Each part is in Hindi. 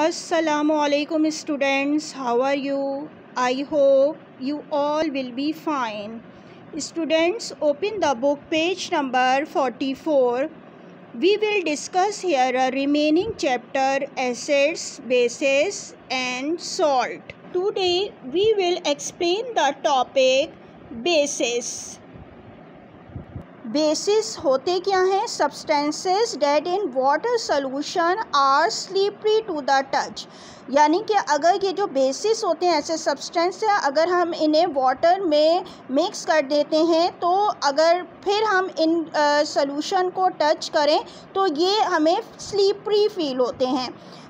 Assalamualaikum students, how are you? I hope you all will be fine. Students, open the book page number 44. We will discuss here a remaining chapter, acids, bases and salt. Today we will explain the topic bases. Bases होते क्या हैं? Substances that in water solution are slippery to the touch. यानी कि अगर ये जो बेसिस होते हैं ऐसे सब्सटेंस हैं, अगर हम इन्हें वाटर में मिक्स कर देते हैं तो अगर फिर हम इन सोल्यूशन को टच करें तो ये हमें स्लिपरी फील होते हैं।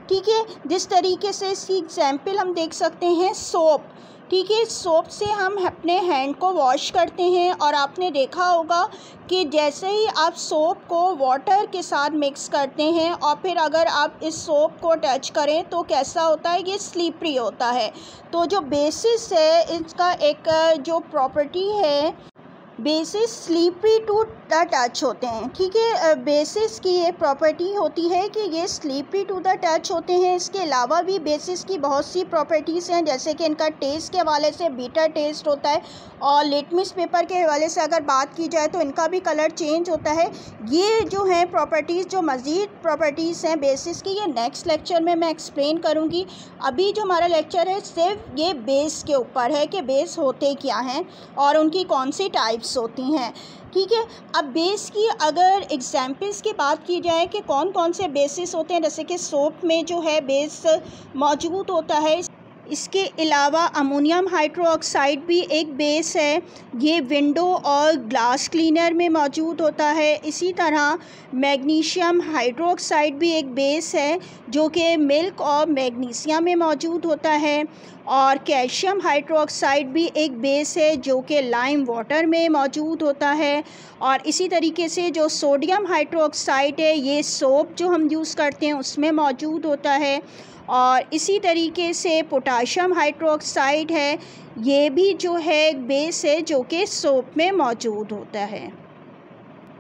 ठीक है, जिस तरीके से इसकी एग्जाम्पल हम देख सकते हैं सोप। ठीक है, सोप से हम अपने हैंड को वॉश करते हैं और आपने देखा होगा कि जैसे ही आप सोप को वाटर के साथ मिक्स करते हैं और फिर अगर आप इस सोप को टच करें तो कैसा होता है, ये स्लिपरी होता है। तो जो बेसिस है इसका एक जो प्रॉपर्टी है, bases slippery to the touch होते हैं। ठीक है, बेसिस की ये प्रॉपर्टी होती है कि ये स्लिपरी टू द टच होते हैं। इसके अलावा भी बेसिस की बहुत सी प्रॉपर्टीज़ हैं, जैसे कि इनका टेस्ट के हवाले से बीटर टेस्ट होता है और लिटमस पेपर के हवाले से अगर बात की जाए तो इनका भी कलर चेंज होता है। ये जो हैं प्रॉपर्टीज़, जो मज़ीद प्रॉपर्टीज़ हैं बेसिस की, ये नेक्स्ट लेक्चर में मैं एक्सप्लेन करूँगी। अभी जो हमारा लेक्चर है सिर्फ ये बेस के ऊपर है कि बेस होते क्या हैं और उनकी कौन सी टाइप्स होती हैं। ठीक है, अब बेस की अगर एग्जाम्पल्स की बात की जाए कि कौन कौन से बेसिस होते हैं, जैसे कि सोप में जो है बेस मौजूद होता है। इसके अलावा अमोनियम हाइड्रोक्साइड भी एक बेस है, ये विंडो और ग्लास क्लीनर में मौजूद होता है। इसी तरह मैग्नीशियम हाइड्रोक्साइड भी एक बेस है जो कि मिल्क और मैग्नीशियम में मौजूद होता है। और कैल्शियम हाइड्रोक्साइड भी एक बेस है जो कि लाइम वाटर में मौजूद होता है। और इसी तरीके से जो सोडियम हाइड्रोक्साइड है ये सोप जो हम यूज़ करते हैं उसमें मौजूद होता है। और इसी तरीके से पोटाशियम हाइड्रोक्साइड है, ये भी जो है एक बेस है जो कि सोप में मौजूद होता है।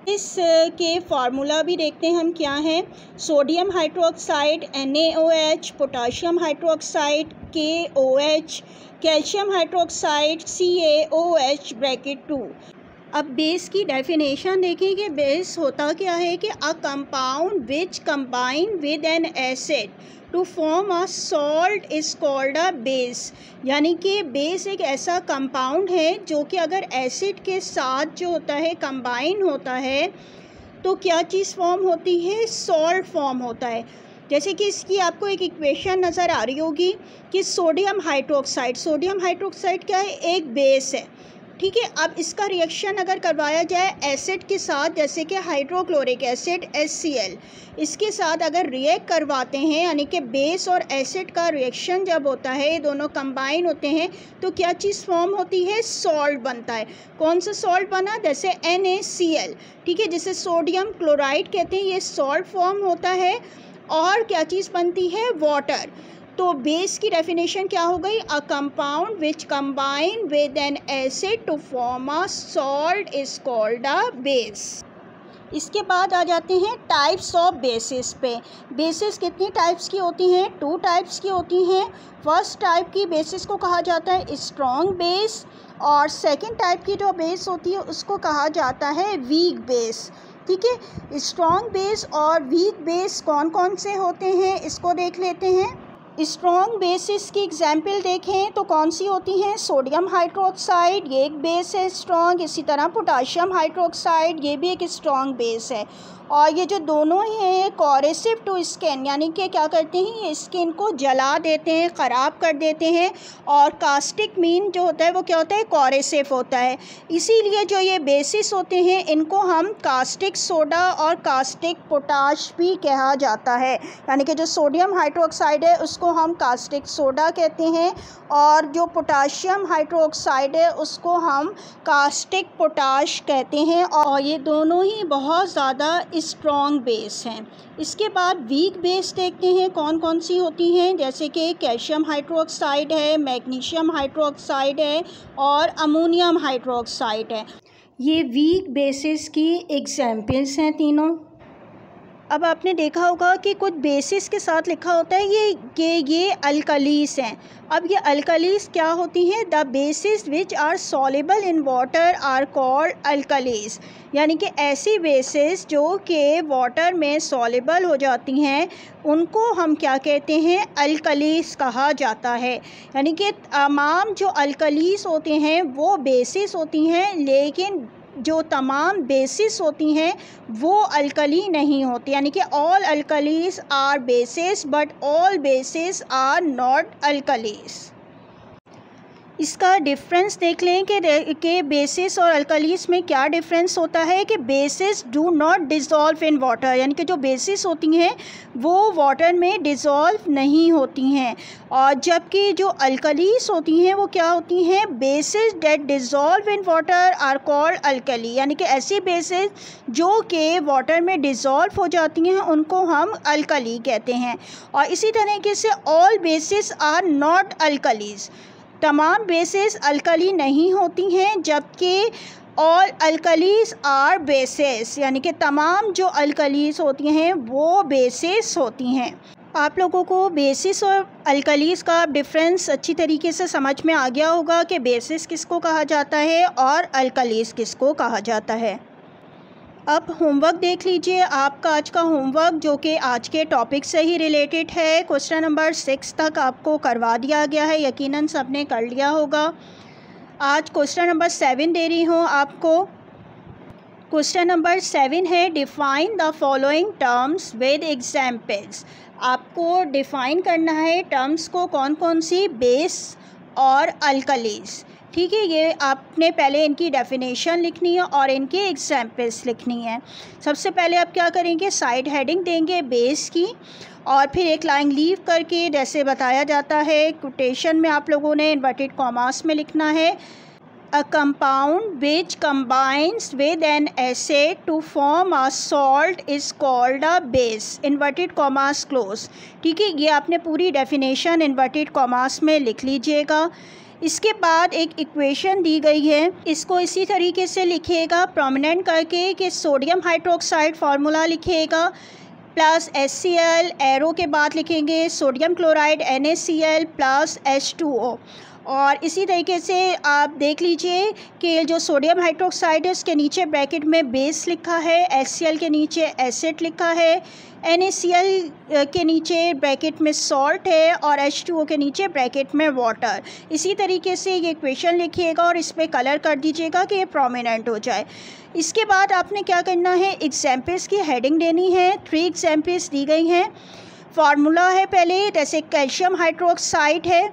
इस के फार्मूला भी देखते हैं हम क्या हैं। Sodium hydroxide NaOH, potassium hydroxide KOH, calcium hydroxide CaOH bracket 2। अब बेस की डेफिनेशन देखें कि बेस होता क्या है कि a compound which combine with an acid to form a salt is called a base. यानी कि बेस एक ऐसा कंपाउंड है जो कि अगर एसिड के साथ जो होता है कंबाइन होता है तो क्या चीज़ फॉर्म होती है, सॉल्ट फॉर्म होता है। जैसे कि इसकी आपको एक इक्वेशन नज़र आ रही होगी कि सोडियम हाइड्रोक्साइड क्या है, एक बेस है। ठीक है, अब इसका रिएक्शन अगर करवाया जाए एसिड के साथ, जैसे कि हाइड्रोक्लोरिक एसिड HCl, इसके साथ अगर रिएक्ट करवाते हैं, यानी कि बेस और एसिड का रिएक्शन जब होता है, दोनों कंबाइन होते हैं तो क्या चीज़ फॉर्म होती है, सॉल्ट बनता है। कौन सा सॉल्ट बना, जैसे NaCl। ठीक है, जिसे सोडियम क्लोराइड कहते हैं, ये सॉल्ट फॉर्म होता है। और क्या चीज़ बनती है, वाटर। तो बेस की डेफिनेशन क्या हो गई, a compound which combine with an acid to form a salt is called a base. इसके बाद आ जाते हैं टाइप्स ऑफ बेसिस पे। बेसिस कितनी टाइप्स की होती हैं, 2 टाइप्स की होती हैं। फर्स्ट टाइप की बेसिस को कहा जाता है स्ट्रॉन्ग बेस और सेकंड टाइप की जो बेस होती है उसको कहा जाता है वीक बेस। ठीक है, स्ट्रॉन्ग बेस और वीक बेस कौन कौन से होते हैं इसको देख लेते हैं। स्ट्रॉन्ग बेसिस की एग्जाम्पल देखें तो कौन सी होती हैं, सोडियम हाइड्रोक्साइड, ये एक बेस है स्ट्रॉन्ग। इसी तरह पोटाशियम हाइड्रोक्साइड, ये भी एक स्ट्रॉन्ग बेस है। और ये जो दोनों ही हैं कोरेसिव टू स्किन, यानी कि क्या करते हैं, ये स्किन को जला देते हैं, ख़राब कर देते हैं। और कास्टिक मीन जो होता है वो क्या होता है, कोरेसिव होता है। इसीलिए जो ये बेसिस होते हैं इनको हम कास्टिक सोडा और कास्टिक पोटाश भी कहा जाता है। यानी कि जो सोडियम हाइड्रोक्साइड है उसको हम कास्टिक सोडा कहते हैं और जो पोटाशियम हाइड्रोक्साइड है उसको हम कास्टिक पोटाश कहते हैं। और ये दोनों ही बहुत ज़्यादा स्ट्रॉन्ग बेस हैं। इसके बाद वीक बेस देखते हैं कौन कौन सी होती हैं, जैसे कि कैल्शियम हाइड्रोक्साइड है, मैग्नीशियम हाइड्रोक्साइड है और अमोनियम हाइड्रोक्साइड है। ये वीक बेसिस की एग्जाम्पल्स हैं तीनों। अब आपने देखा होगा कि कुछ बेसिस के साथ लिखा होता है ये अल्कलीस हैं। अब ये अल्कलीस क्या होती हैं? The basis which are soluble in water are called alkalis, यानी कि ऐसी बेसिस जो कि वाटर में सॉल्युबल हो जाती हैं उनको हम क्या कहते हैं? अल्कलीस कहा जाता है। यानी कि तमाम जो अल्कलीस होते हैं वो बेसिस होती हैं, लेकिन जो तमाम बेसिस होती हैं वो अल्कली नहीं होती। यानी कि all alkalis are bases but all bases are not alkalis. इसका डिफरेंस देख लें कि बेसिस और अल्कलीस में क्या डिफरेंस होता है कि basis do not dissolve in water, यानी कि जो बेसिस होती हैं वो वाटर में डिज़ोल्व नहीं होती हैं, और जबकि जो अल्कलीस होती हैं वो क्या होती हैं? Bases that dissolve in water are called alkali, यानी कि ऐसी बेसिस जो कि वाटर में डिज़ोल्व हो जाती हैं उनको हम अल्कली कहते हैं। और इसी तरीके से all bases are not alkalis, तमाम बेसिस अल्कली नहीं होती हैं, जबकि ऑल अल्कलीज आर बेसिस, यानी कि तमाम जो अल्कलीज होती हैं वो बेसिस होती हैं। आप लोगों को बेसिस और अल्कलीज का डिफरेंस अच्छी तरीके से समझ में आ गया होगा कि बेसिस किसको कहा जाता है और अल्कलीज किसको कहा जाता है। अब होमवर्क देख लीजिए। आपका आज का होमवर्क जो कि आज के टॉपिक से ही रिलेटेड है, क्वेश्चन नंबर 6 तक आपको करवा दिया गया है, यकीनन सबने कर लिया होगा। आज क्वेश्चन नंबर 7 दे रही हूँ आपको। क्वेश्चन नंबर 7 है define the following terms with examples. आपको डिफ़ाइन करना है टर्म्स को, कौन कौन सी? बेस और अल्कलीज। ठीक है, ये आपने पहले इनकी डेफिनेशन लिखनी है और इनके एग्जाम्पल्स लिखनी है। सबसे पहले आप क्या करेंगे? साइड हेडिंग देंगे बेस की, और फिर एक लाइन लीव करके जैसे बताया जाता है कोटेशन में आप लोगों ने इन्वर्टेड कॉमास में लिखना है, a compound which combines with an acid to form a salt is called a base, inverted commas close. ठीक है, ये आपने पूरी डेफिनेशन इन्वर्टेड कॉमास में लिख लीजिएगा। इसके बाद एक इक्वेशन दी गई है, इसको इसी तरीके से लिखिएगा प्रोमिनेंट करके कि सोडियम हाइड्रोक्साइड फार्मूला लिखिएगा प्लस HCl, एरो के बाद लिखेंगे sodium chloride NaCl plus H2O। और इसी तरीके से आप देख लीजिए कि जो सोडियम हाइड्रोक्साइड है उसके नीचे ब्रैकेट में बेस लिखा है, HCl के नीचे एसिड लिखा है, NaCl के नीचे ब्रैकेट में सॉल्ट है और H2O के नीचे ब्रैकेट में वाटर। इसी तरीके से ये इक्वेशन लिखिएगा और इस पर कलर कर दीजिएगा कि ये प्रोमिनेंट हो जाए। इसके बाद आपने क्या करना है? एग्जाम्पल्स की हेडिंग देनी है। 3 एग्जाम्पल्स दी गई हैं। फार्मूला है पहले, जैसे कैल्शियम हाइड्रोक्साइड है,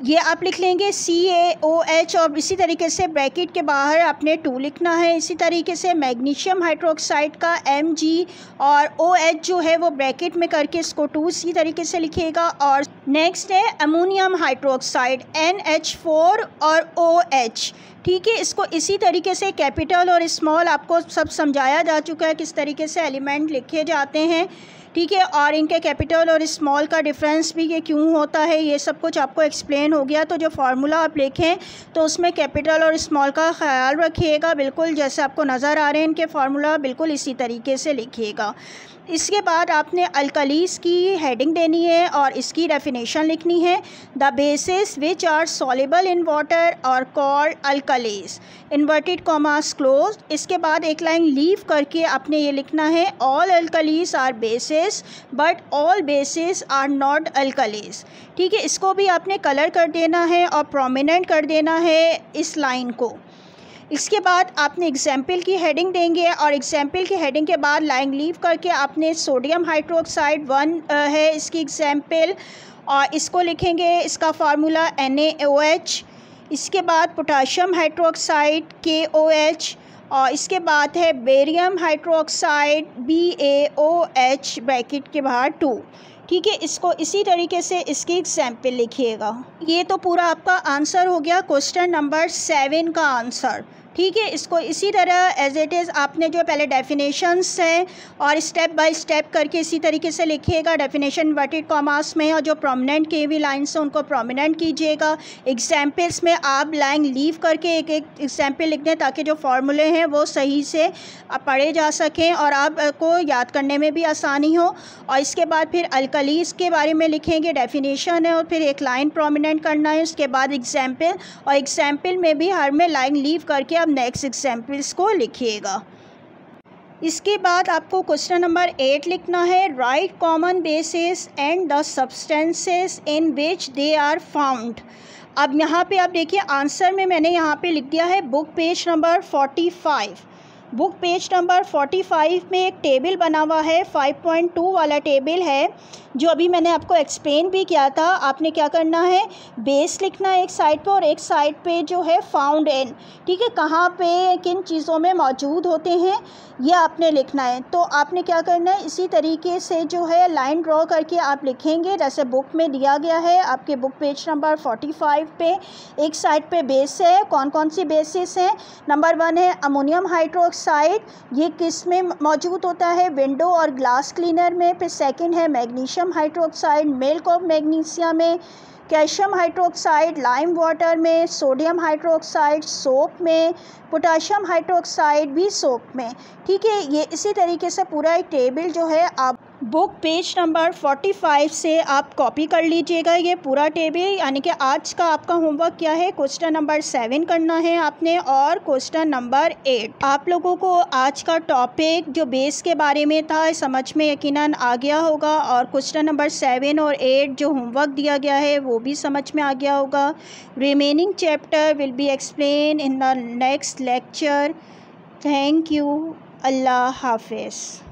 ये आप लिख लेंगे CaOH, और इसी तरीके से ब्रैकेट के बाहर आपने 2 लिखना है। इसी तरीके से मैग्नीशियम हाइड्रोक्साइड का Mg और OH जो है वो ब्रैकेट में करके इसको 2 इसी तरीके से लिखिएगा। और नेक्स्ट है अमोनियम हाइड्रोक्साइड NH4 और OH। ठीक है, इसको इसी तरीके से कैपिटल और स्मॉल आपको सब समझाया जा चुका है किस तरीके से एलिमेंट लिखे जाते हैं। ठीक है, और इनके कैपिटल और स्मॉल का डिफरेंस भी ये क्यों होता है ये सब कुछ आपको एक्सप्लेन हो गया। तो जो फार्मूला आप लिखें तो उसमें कैपिटल और स्मॉल का ख्याल रखिएगा, बिल्कुल जैसे आपको नज़र आ रहे हैं इनके फार्मूला बिल्कुल इसी तरीके से लिखिएगा। इसके बाद आपने अल्कलीज की हेडिंग देनी है और इसकी डेफिनेशन लिखनी है। The basis which are soluble in water और called alkalis, inverted commas close. इसके बाद एक लाइन लीव करके आपने ये लिखना है all alkalis are bases but all bases are not alkalis. ठीक है, इसको भी आपने कलर कर देना है और प्रोमिनेंट कर देना है इस लाइन को। इसके बाद आपने एग्जाम्पल की हेडिंग देंगे और एग्जाम्पल की हेडिंग के बाद लाइन लीव करके आपने सोडियम हाइड्रोक्साइड 1 है इसकी एग्जाम्पल, और इसको लिखेंगे, इसका फार्मूला NaOH। इसके बाद पोटाशियम हाइड्रोक्साइड KOH, और इसके बाद है बेरियम हाइड्रोक्साइड BaOH ब्रैकेट के बाहर 2। ठीक है, इसको इसी तरीके से इसकी एग्जाम्पल लिखिएगा। ये तो पूरा आपका आंसर हो गया क्वेश्चन नंबर 7 का आंसर। ठीक है। इसको इसी तरह एज इट इज़ आपने जो पहले डेफिनेशंस हैं और स्टेप बाय स्टेप करके इसी तरीके से लिखिएगा। डेफिनेशन इन्वर्टेड कॉमास में और जो प्रोमिनेंट की हुई लाइन्स हैं उनको प्रोमिनेंट कीजिएगा। एग्जाम्पल्स में आप लाइन लीव करके एक एक एग्जाम्पल लिख दें ताकि जो फार्मूले हैं वो सही से पढ़े जा सकें और आपको याद करने में भी आसानी हो। और इसके बाद फिर अल्कलीज़ के बारे में लिखेंगे, डेफिनेशन है और फिर एक लाइन प्रोमिनेंट करना है, उसके बाद एग्जाम्पल, और एग्जाम्पल में भी हर में लाइन लीव करके अब नेक्स्ट एग्जाम्पल्स को लिखिएगा। इसके बाद आपको क्वेश्चन नंबर 8 लिखना है। Write common bases and the substances in which they are found. अब यहाँ पे आप देखिए आंसर में मैंने यहाँ पे लिख दिया है book page number 45। Book page number 45 में एक टेबल बना हुआ है, 5.2 वाला टेबल है जो अभी मैंने आपको एक्सप्लेन भी किया था। आपने क्या करना है, बेस लिखना है एक साइड पे और एक साइड पे जो है फाउंड इन, ठीक है, कहाँ पे किन चीज़ों में मौजूद होते हैं ये आपने लिखना है। तो आपने क्या करना है, इसी तरीके से जो है लाइन ड्रॉ करके आप लिखेंगे जैसे बुक में दिया गया है। आपके बुक पेज नंबर 45 पे एक साइड पे बेस है। कौन कौन सी बेसिस हैं? नंबर 1 है अमोनियम हाइड्रोक्साइड, ये किस में मौजूद होता है, विंडो और ग्लास क्लीनर में। फिर सेकंड है magnesium hydroxide, milk of magnesia में। कैल्शियम हाइड्रोक्साइड लाइम वाटर में। सोडियम हाइड्रोक्साइड सोप में। पोटाशियम हाइड्रोक्साइड भी सोप में। ठीक है, ये इसी तरीके से पूरा एक टेबल जो है आप बुक पेज नंबर 45 से आप कॉपी कर लीजिएगा ये पूरा टेबल। यानी कि आज का आपका होमवर्क क्या है, क्वेश्चन नंबर 7 करना है आपने और क्वेश्चन नंबर 8। आप लोगों को आज का टॉपिक जो बेस के बारे में था समझ में यकीनन आ गया होगा और क्वेश्चन नंबर 7 और 8 जो होमवर्क दिया गया है वो भी समझ में आ गया होगा। Remaining chapter will be explain in the next lecture. Thank you. Allah हाफिज़।